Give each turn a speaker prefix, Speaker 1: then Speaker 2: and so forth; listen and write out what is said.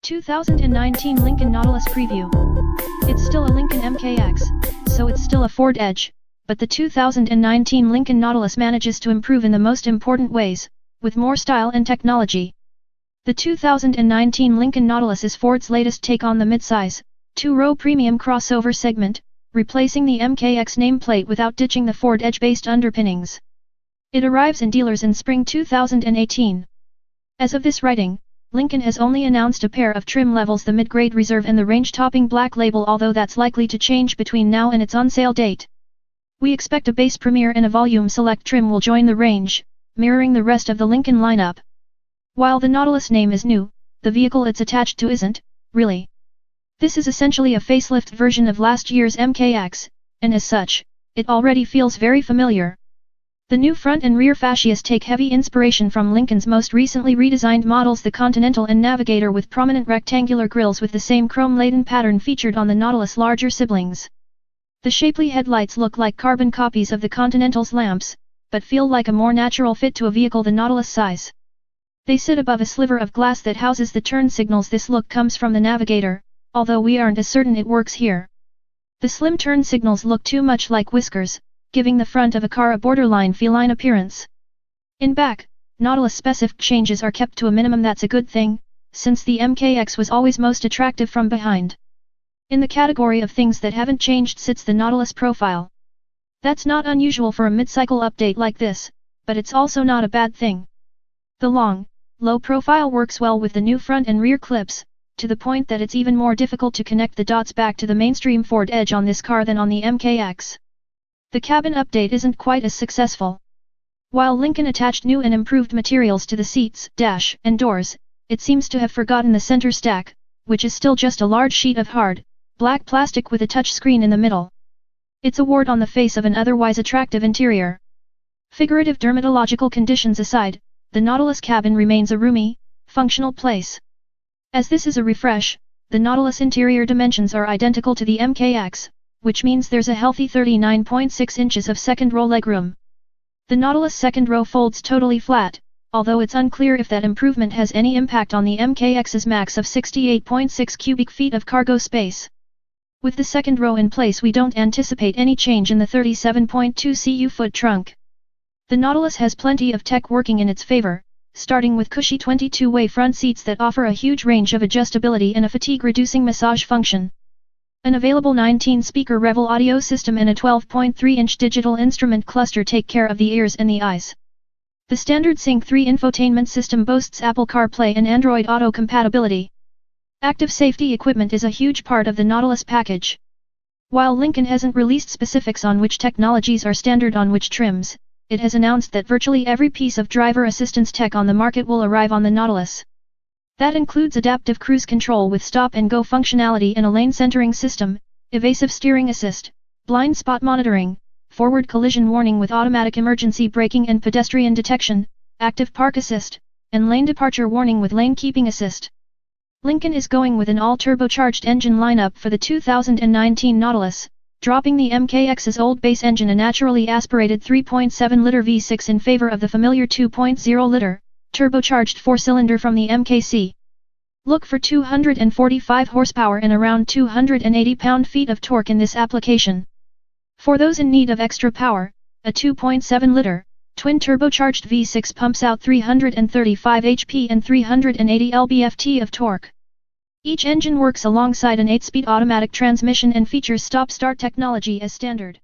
Speaker 1: 2019 Lincoln Nautilus Preview. It's still a Lincoln MKX, so it's still a Ford Edge, but the 2019 Lincoln Nautilus manages to improve in the most important ways, with more style and technology. The 2019 Lincoln Nautilus is Ford's latest take on the midsize, two-row premium crossover segment, replacing the MKX nameplate without ditching the Ford Edge-based underpinnings. It arrives in dealers in spring 2018. As of this writing, Lincoln has only announced a pair of trim levels, the mid-grade reserve and the range-topping black label, although that's likely to change between now and its on-sale date. We expect a base premier and a volume select trim will join the range, mirroring the rest of the Lincoln lineup. While the Nautilus name is new, the vehicle it's attached to isn't, really. This is essentially a facelift version of last year's MKX, and as such, it already feels very familiar. The new front and rear fascias take heavy inspiration from Lincoln's most recently redesigned models, the Continental and Navigator, with prominent rectangular grilles with the same chrome-laden pattern featured on the Nautilus' larger siblings. The shapely headlights look like carbon copies of the Continental's lamps, but feel like a more natural fit to a vehicle the Nautilus size. They sit above a sliver of glass that houses the turn signals. This look comes from the Navigator, although we aren't as certain it works here. The slim turn signals look too much like whiskers, giving the front of a car a borderline feline appearance. In back, Nautilus-specific changes are kept to a minimum. That's a good thing, since the MKX was always most attractive from behind. In the category of things that haven't changed sits the Nautilus profile. That's not unusual for a mid-cycle update like this, but it's also not a bad thing. The long, low profile works well with the new front and rear clips, to the point that it's even more difficult to connect the dots back to the mainstream Ford Edge on this car than on the MKX. The cabin update isn't quite as successful. While Lincoln attached new and improved materials to the seats, dash, and doors, it seems to have forgotten the center stack, which is still just a large sheet of hard, black plastic with a touch screen in the middle. It's a wart on the face of an otherwise attractive interior. Figurative dermatological conditions aside, the Nautilus cabin remains a roomy, functional place. As this is a refresh, the Nautilus interior dimensions are identical to the MKX, which means there's a healthy 39.6 inches of second-row legroom. The Nautilus second row folds totally flat, although it's unclear if that improvement has any impact on the MKX's max of 68.6 cubic feet of cargo space. With the second row in place, we don't anticipate any change in the 37.2 cu-foot trunk. The Nautilus has plenty of tech working in its favor, starting with cushy 22-way front seats that offer a huge range of adjustability and a fatigue-reducing massage function. An available 19-speaker Revel audio system and a 12.3-inch digital instrument cluster take care of the ears and the eyes. The standard Sync 3 infotainment system boasts Apple CarPlay and Android Auto compatibility. Active safety equipment is a huge part of the Nautilus package. While Lincoln hasn't released specifics on which technologies are standard on which trims, it has announced that virtually every piece of driver assistance tech on the market will arrive on the Nautilus. That includes adaptive cruise control with stop-and-go functionality and a lane centering system, evasive steering assist, blind spot monitoring, forward collision warning with automatic emergency braking and pedestrian detection, active park assist, and lane departure warning with lane keeping assist. Lincoln is going with an all-turbocharged engine lineup for the 2019 Nautilus, dropping the MKX's old base engine, a naturally aspirated 3.7-liter V6 in favor of the familiar 2.0-liter, turbocharged four-cylinder from the MKC. Look for 245 horsepower and around 280 pound-feet of torque in this application. For those in need of extra power, a 2.7-liter, twin-turbocharged V6 pumps out 335 HP and 380 lb-ft of torque. Each engine works alongside an 8-speed automatic transmission and features stop-start technology as standard.